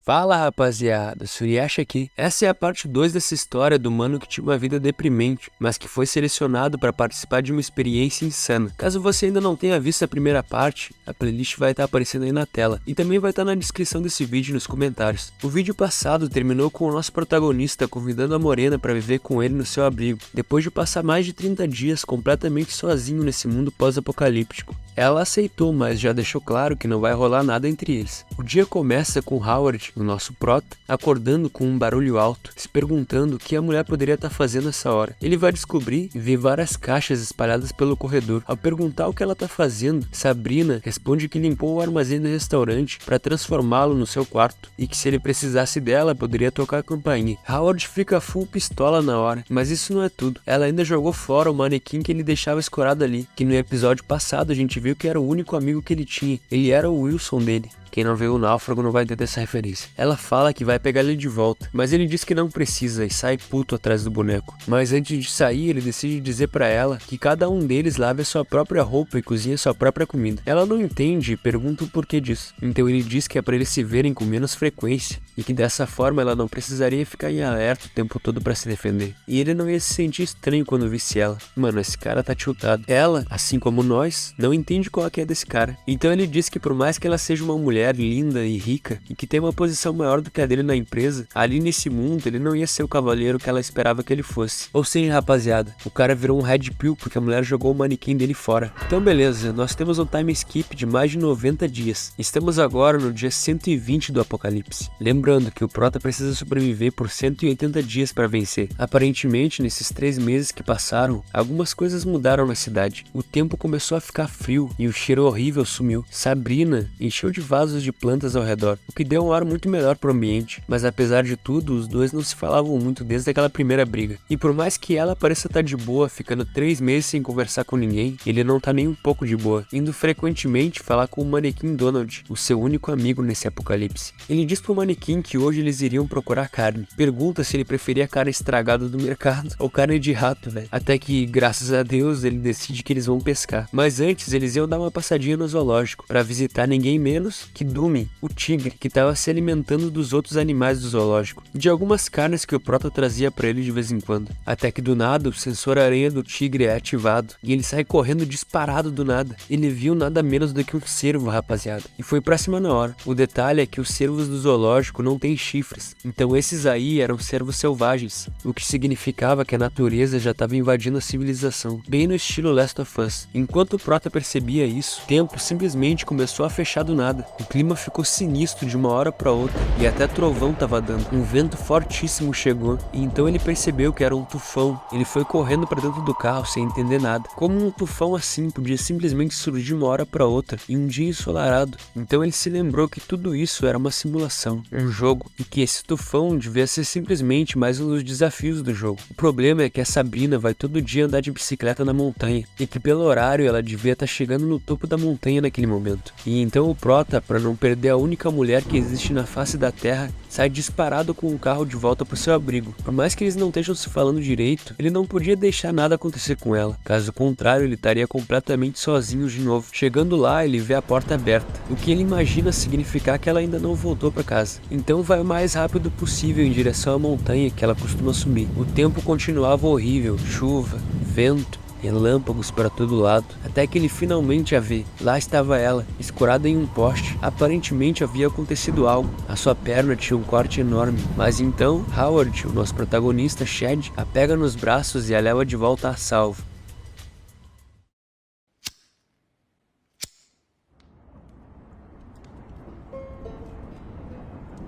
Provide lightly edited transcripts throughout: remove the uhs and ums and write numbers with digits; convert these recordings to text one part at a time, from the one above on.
Fala rapaziada, Suriacha aqui. Essa é a parte 2 dessa história do mano que tinha uma vida deprimente, mas que foi selecionado para participar de uma experiência insana. Caso você ainda não tenha visto a primeira parte, a playlist vai estar aparecendo aí na tela e também vai estar na descrição desse vídeo e nos comentários. O vídeo passado terminou com o nosso protagonista convidando a Morena para viver com ele no seu abrigo, depois de passar mais de 30 dias completamente sozinho nesse mundo pós-apocalíptico. Ela aceitou, mas já deixou claro que não vai rolar nada entre eles. O dia começa com Howard, o nosso prota, acordando com um barulho alto, se perguntando o que a mulher poderia estar fazendo nessa hora. Ele vai descobrir e vê várias caixas espalhadas pelo corredor. Ao perguntar o que ela está fazendo, Sabrina responde que limpou o armazém do restaurante para transformá-lo no seu quarto e que se ele precisasse dela, poderia tocar a campainha. Howard fica full pistola na hora, mas isso não é tudo. Ela ainda jogou fora o manequim que ele deixava escorado ali, que no episódio passado a gente viu que era o único amigo que ele tinha. Ele era o Wilson dele. Quem não viu o Náufrago não vai entender essa referência. Ela fala que vai pegar ele de volta, mas ele diz que não precisa e sai puto atrás do boneco. Mas antes de sair, ele decide dizer pra ela que cada um deles lave a sua própria roupa e cozinha a sua própria comida. Ela não entende e pergunta o porquê disso. Então ele diz que é pra eles se verem com menos frequência e que dessa forma ela não precisaria ficar em alerta o tempo todo pra se defender. E ele não ia se sentir estranho quando visse ela. Mano, esse cara tá tiltado. Ela, assim como nós, não entende qual é desse cara. Então ele diz que por mais que ela seja uma mulher linda e rica e que tem uma posição maior do que a dele na empresa, ali nesse mundo ele não ia ser o cavaleiro que ela esperava que ele fosse. Ou seja, rapaziada, o cara virou um red pill porque a mulher jogou o manequim dele fora. Então beleza, nós temos um time skip de mais de 90 dias. Estamos agora no dia 120 do apocalipse. Lembrando que o prota precisa sobreviver por 180 dias para vencer. Aparentemente, nesses 3 meses que passaram, algumas coisas mudaram na cidade. O tempo começou a ficar frio e o cheiro horrível sumiu. Sabrina encheu de vasos de plantas ao redor, o que deu um ar muito melhor pro ambiente, mas apesar de tudo, os dois não se falavam muito desde aquela primeira briga. E por mais que ela pareça estar de boa, ficando 3 meses sem conversar com ninguém, ele não tá nem um pouco de boa, indo frequentemente falar com o manequim Donald, o seu único amigo nesse apocalipse. Ele diz pro manequim que hoje eles iriam procurar carne, pergunta se ele preferia carne estragada do mercado ou carne de rato, velho. Até que, graças a Deus, ele decide que eles vão pescar. Mas antes, eles iam dar uma passadinha no zoológico, para visitar ninguém menos que Dumi, o tigre, que estava se alimentando dos outros animais do zoológico, de algumas carnes que o prota trazia para ele de vez em quando. Até que do nada, o sensor aranha do tigre é ativado, e ele sai correndo disparado do nada. Ele viu nada menos do que um cervo, rapaziada, e foi pra cima na hora. O detalhe é que os cervos do zoológico não têm chifres, então esses aí eram cervos selvagens, o que significava que a natureza já estava invadindo a civilização, bem no estilo Last of Us. Enquanto o prota percebia isso, o tempo simplesmente começou a fechar do nada. O clima ficou sinistro de uma hora para outra e até trovão tava dando. Um vento fortíssimo chegou e então ele percebeu que era um tufão. Ele foi correndo para dentro do carro sem entender nada. Como um tufão assim podia simplesmente surgir de uma hora para outra em um dia ensolarado? Então ele se lembrou que tudo isso era uma simulação, um jogo, e que esse tufão devia ser simplesmente mais um dos desafios do jogo. O problema é que a Sabrina vai todo dia andar de bicicleta na montanha e que pelo horário ela devia estar chegando no topo da montanha naquele momento. E então o prota, para não perder a única mulher que existe na face da terra, sai disparado com o carro de volta pro seu abrigo. Por mais que eles não estejam se falando direito, ele não podia deixar nada acontecer com ela. Caso contrário, ele estaria completamente sozinho de novo. Chegando lá, ele vê a porta aberta, o que ele imagina significar que ela ainda não voltou para casa. Então vai o mais rápido possível em direção à montanha que ela costuma subir. O tempo continuava horrível, chuva, vento, relâmpagos para todo lado, até que ele finalmente a vê. Lá estava ela, escorada em um poste. Aparentemente havia acontecido algo. A sua perna tinha um corte enorme. Mas então, Howard, o nosso protagonista, Chad, a pega nos braços e a leva de volta a salvo.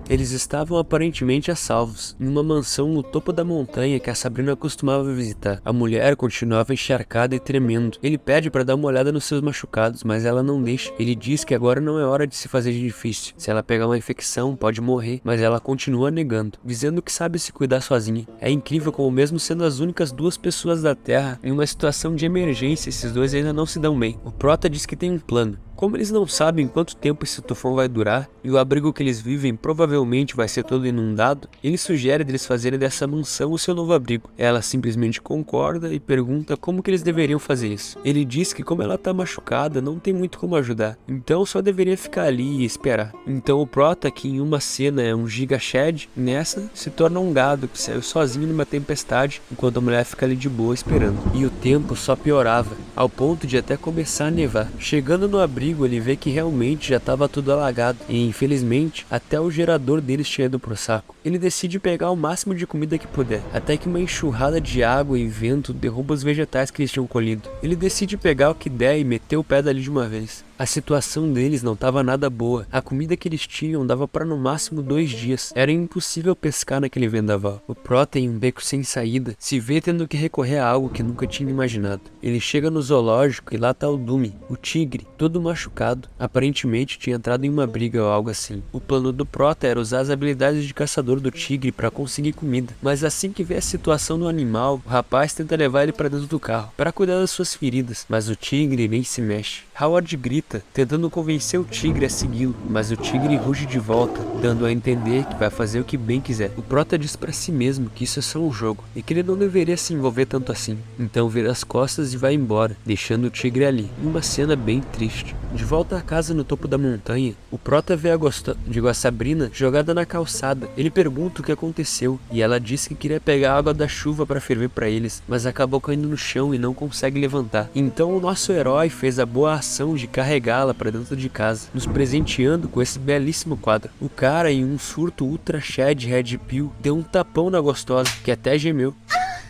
Eles estavam aparentemente a salvos, em uma mansão no topo da montanha que a Sabrina costumava visitar. A mulher continuava encharcada e tremendo. Ele pede para dar uma olhada nos seus machucados, mas ela não deixa. Ele diz que agora não é hora de se fazer de difícil. Se ela pegar uma infecção, pode morrer, mas ela continua negando, dizendo que sabe se cuidar sozinha. É incrível como mesmo sendo as únicas 2 pessoas da Terra, em uma situação de emergência, esses dois ainda não se dão bem. O prota diz que tem um plano. Como eles não sabem quanto tempo esse tufão vai durar, e o abrigo que eles vivem provavelmente vai ser todo inundado, ele sugere deles fazerem dessa mansão o seu novo abrigo. Ela simplesmente concorda e pergunta como que eles deveriam fazer isso. Ele diz que como ela tá machucada, não tem muito como ajudar, então só deveria ficar ali e esperar. Então o Prota, que em uma cena é um Giga Shed, nessa se torna um gado que saiu sozinho numa tempestade, enquanto a mulher fica ali de boa esperando. E o tempo só piorava, ao ponto de até começar a nevar. Chegando no abrigo, ele vê que realmente já estava tudo alagado, e infelizmente até o gerador deles tinha ido pro saco. Ele decide pegar o máximo de comida que puder, até que uma enxurrada de água e vento derruba os vegetais que eles tinham colhido. Ele decide pegar o que der e meter o pé dali de uma vez. A situação deles não estava nada boa. A comida que eles tinham dava para no máximo 2 dias. Era impossível pescar naquele vendaval. O Prota, em um beco sem saída, se vê tendo que recorrer a algo que nunca tinha imaginado. Ele chega no zoológico e lá tá o Dumi, o tigre, todo machucado. Aparentemente tinha entrado em uma briga ou algo assim. O plano do Prota era usar as habilidades de caçador do tigre para conseguir comida. Mas assim que vê a situação do animal, o rapaz tenta levar ele para dentro do carro, para cuidar das suas feridas. Mas o tigre nem se mexe. Howard grita, tentando convencer o tigre a segui-lo, mas o tigre ruge de volta, dando a entender que vai fazer o que bem quiser. O Prota diz pra si mesmo que isso é só um jogo, e que ele não deveria se envolver tanto assim. Então vira as costas e vai embora, deixando o tigre ali, em uma cena bem triste. De volta à casa no topo da montanha, o Prota vê a Sabrina jogada na calçada. Ele pergunta o que aconteceu, e ela diz que queria pegar a água da chuva para ferver para eles, mas acabou caindo no chão e não consegue levantar. Então o nosso herói fez a boa ação de carregá-la para dentro de casa, nos presenteando com esse belíssimo quadro. O cara, em um surto ultra shed red pill, deu um tapão na gostosa, que até gemeu.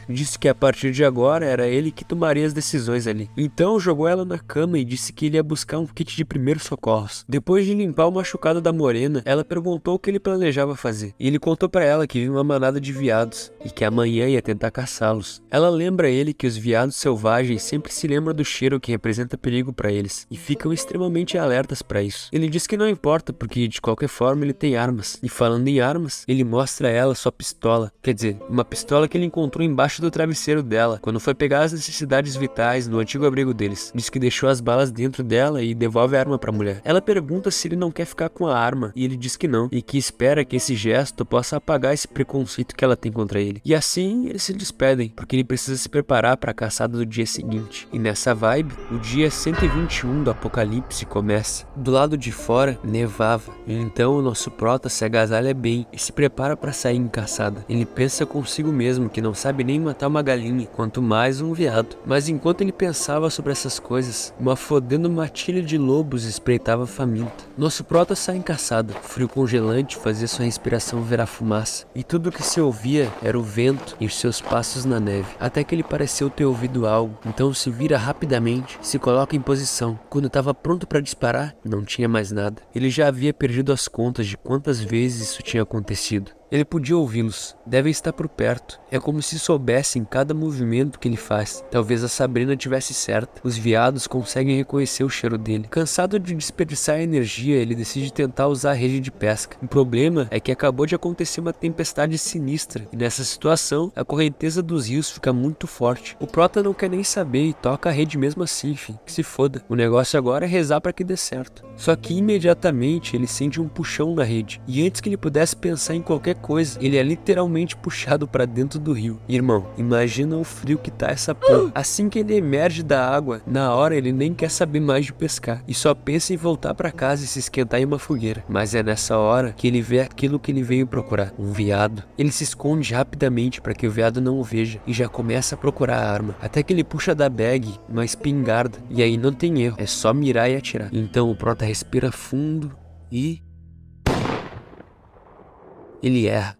Disse que a partir de agora era ele que tomaria as decisões ali. Então jogou ela na cama e disse que ele ia buscar um kit de primeiros socorros. Depois de limpar o machucado da morena, ela perguntou o que ele planejava fazer. E ele contou pra ela que viu uma manada de veados e que amanhã ia tentar caçá-los. Ela lembra ele que os veados selvagens sempre se lembram do cheiro que representa perigo pra eles e ficam extremamente alertas pra isso. Ele diz que não importa porque de qualquer forma ele tem armas. E falando em armas, ele mostra a ela sua pistola. Quer dizer, uma pistola que ele encontrou embaixo do travesseiro dela, quando foi pegar as necessidades vitais no antigo abrigo deles. Diz que deixou as balas dentro dela e devolve a arma pra mulher. Ela pergunta se ele não quer ficar com a arma, e ele diz que não, e que espera que esse gesto possa apagar esse preconceito que ela tem contra ele. E assim eles se despedem, porque ele precisa se preparar para a caçada do dia seguinte. E nessa vibe, o dia 121 do apocalipse começa. Do lado de fora, nevava, e então o nosso Prota se agasalha bem e se prepara para sair em caçada. Ele pensa consigo mesmo que não sabe nem matar uma galinha, quanto mais um veado. Mas enquanto ele pensava sobre essas coisas, uma fodendo matilha de lobos espreitava faminta. Nosso Prota sai em caçada. O frio congelante fazia sua respiração virar fumaça, e tudo que se ouvia era o vento e os seus passos na neve, até que ele pareceu ter ouvido algo. Então se vira rapidamente, se coloca em posição. Quando estava pronto para disparar, não tinha mais nada. Ele já havia perdido as contas de quantas vezes isso tinha acontecido. Ele podia ouvi-los, devem estar por perto. É como se soubessem cada movimento que ele faz. Talvez a Sabrina tivesse certa. Os veados conseguem reconhecer o cheiro dele. Cansado de desperdiçar energia, ele decide tentar usar a rede de pesca. O problema é que acabou de acontecer uma tempestade sinistra, e nessa situação, a correnteza dos rios fica muito forte. O Prota não quer nem saber e toca a rede mesmo assim, enfim, que se foda. O negócio agora é rezar para que dê certo. Só que imediatamente ele sente um puxão na rede, e antes que ele pudesse pensar em qualquer coisa, ele é literalmente puxado pra dentro do rio. Irmão, imagina o frio que tá essa porra. Assim que ele emerge da água, na hora ele nem quer saber mais de pescar e só pensa em voltar pra casa e se esquentar em uma fogueira. Mas é nessa hora que ele vê aquilo que ele veio procurar, um veado. Ele se esconde rapidamente para que o veado não o veja e já começa a procurar a arma, até que ele puxa da bag uma espingarda, e aí não tem erro, é só mirar e atirar. Então o Prota respira fundo e ele erra.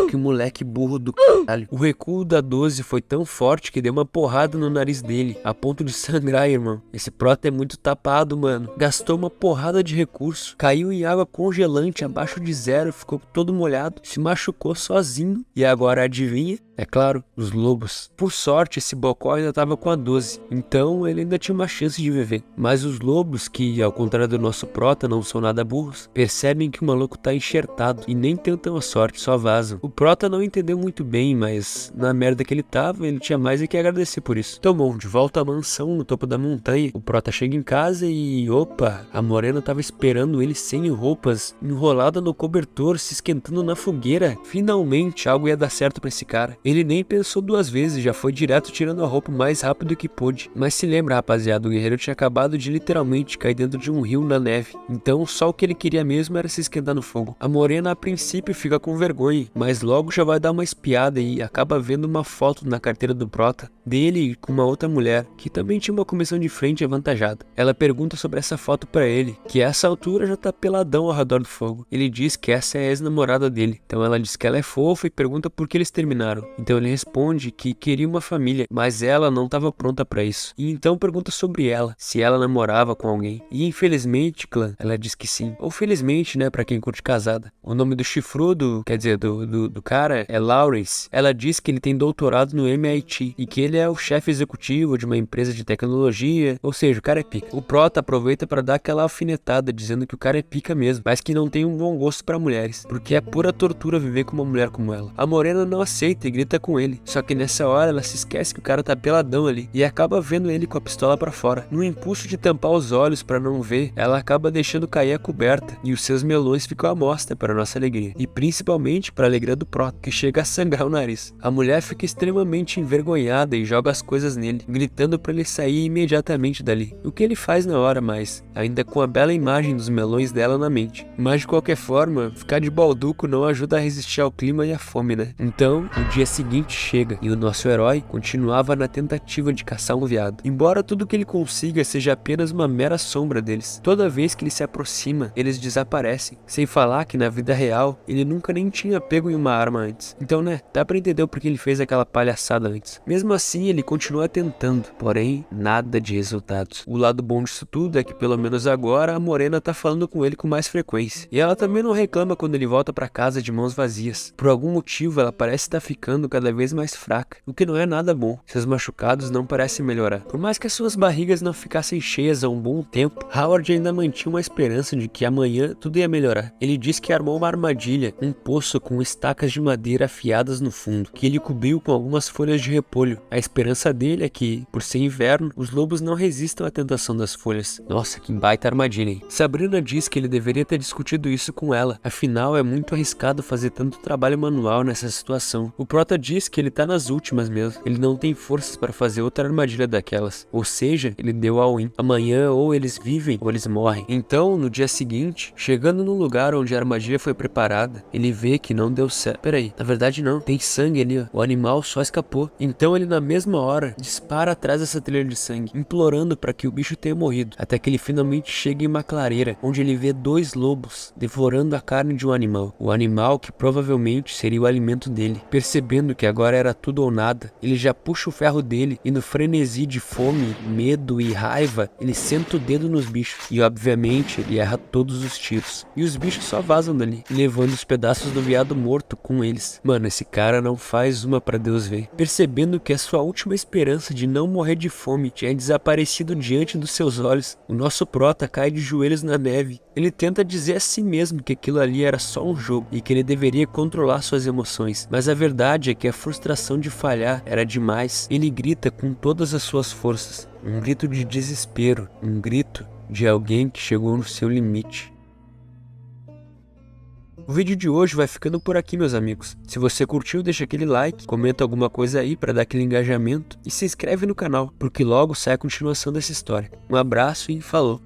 Que moleque burro do caralho. O recuo da 12 foi tão forte que deu uma porrada no nariz dele, a ponto de sangrar, irmão. Esse Prota é muito tapado, mano. Gastou uma porrada de recurso, caiu em água congelante abaixo de zero, ficou todo molhado, se machucou sozinho. E agora adivinha? É claro, os lobos. Por sorte, esse bocó ainda estava com a 12, então ele ainda tinha uma chance de viver. Mas os lobos, que ao contrário do nosso prota não são nada burros, percebem que o maluco tá enxertado e nem tentam a sorte, só vazam. O prota não entendeu muito bem, mas na merda que ele tava, ele tinha mais do que agradecer por isso. Então bom, de volta à mansão no topo da montanha, o prota chega em casa e opa, a morena tava esperando ele sem roupas, enrolada no cobertor, se esquentando na fogueira. Finalmente algo ia dar certo pra esse cara. Ele nem pensou duas vezes, já foi direto tirando a roupa o mais rápido que pôde. Mas se lembra, rapaziada, o guerreiro tinha acabado de literalmente cair dentro de um rio na neve. Então só o que ele queria mesmo era se esquentar no fogo. A morena a princípio fica com vergonha, mas logo já vai dar uma espiada e acaba vendo uma foto na carteira do prota dele com uma outra mulher, que também tinha uma comissão de frente avantajada. Ela pergunta sobre essa foto pra ele, que a essa altura já tá peladão ao redor do fogo. Ele diz que essa é a ex-namorada dele. Então ela diz que ela é fofa e pergunta por que eles terminaram. Então ele responde que queria uma família, mas ela não estava pronta pra isso. E então pergunta sobre ela, se ela namorava com alguém. E infelizmente, clã, ela diz que sim. Ou felizmente, né, pra quem curte casada. O nome do chifrudo, quer dizer, do cara, é Lawrence. Ela diz que ele tem doutorado no MIT e que ele é o chefe executivo de uma empresa de tecnologia. Ou seja, o cara é pica. O prota aproveita pra dar aquela alfinetada, dizendo que o cara é pica mesmo, mas que não tem um bom gosto pra mulheres, porque é pura tortura viver com uma mulher como ela. A morena não aceita e grita com ele, só que nessa hora ela se esquece que o cara tá peladão ali e acaba vendo ele com a pistola pra fora. No impulso de tampar os olhos pra não ver, ela acaba deixando cair a coberta e os seus melões ficam à mostra para nossa alegria, e principalmente para a alegria do prota, que chega a sangrar o nariz. A mulher fica extremamente envergonhada e joga as coisas nele, gritando para ele sair imediatamente dali, o que ele faz na hora, mas ainda com a bela imagem dos melões dela na mente. Mas de qualquer forma, ficar de balduco não ajuda a resistir ao clima e à fome, né? Então, o dia seguinte chega e o nosso herói continuava na tentativa de caçar um veado, embora tudo que ele consiga seja apenas uma mera sombra deles. Toda vez que ele se aproxima, eles desaparecem, sem falar que na vida real ele nunca nem tinha pego em uma arma antes. Então, né, dá pra entender o porquê ele fez aquela palhaçada antes. Mesmo assim, ele continua tentando, porém nada de resultados. O lado bom disso tudo é que pelo menos agora a morena tá falando com ele com mais frequência, e ela também não reclama quando ele volta pra casa de mãos vazias. Por algum motivo ela parece estar ficando cada vez mais fraca, o que não é nada bom. Seus machucados não parecem melhorar. Por mais que as suas barrigas não ficassem cheias há um bom tempo, Howard ainda mantinha uma esperança de que amanhã tudo ia melhorar. Ele disse que armou uma armadilha, um poço com estacas de madeira afiadas no fundo, que ele cobriu com algumas folhas de repolho. A esperança dele é que, por ser inverno, os lobos não resistam à tentação das folhas. Nossa, que baita armadilha, hein? Sabrina diz que ele deveria ter discutido isso com ela, afinal é muito arriscado fazer tanto trabalho manual nessa situação. O prota diz que ele tá nas últimas mesmo, ele não tem forças para fazer outra armadilha daquelas, ou seja, ele deu all-in. Amanhã ou eles vivem ou eles morrem. Então, no dia seguinte, chegando no lugar onde a armadilha foi preparada, ele vê que não deu certo. Peraí, na verdade não, tem sangue ali, ó. O animal só escapou. Então ele na mesma hora dispara atrás dessa trilha de sangue, implorando para que o bicho tenha morrido, até que ele finalmente chega em uma clareira, onde ele vê dois lobos devorando a carne de um animal, o animal que provavelmente seria o alimento dele. Percebendo que agora era tudo ou nada, ele já puxa o ferro dele e no frenesi de fome, medo e raiva, ele senta o dedo nos bichos e obviamente ele erra todos os tiros. E os bichos só vazam dali, levando os pedaços do veado morto com eles. Mano, esse cara não faz uma pra Deus ver. Percebendo que a sua última esperança de não morrer de fome tinha desaparecido diante dos seus olhos, o nosso prota cai de joelhos na neve. Ele tenta dizer a si mesmo que aquilo ali era só um jogo e que ele deveria controlar suas emoções, mas a verdade é que a frustração de falhar era demais. Ele grita com todas as suas forças, um grito de desespero, um grito de alguém que chegou no seu limite. O vídeo de hoje vai ficando por aqui, meus amigos. Se você curtiu, deixa aquele like, comenta alguma coisa aí para dar aquele engajamento e se inscreve no canal, porque logo sai a continuação dessa história. Um abraço e falou!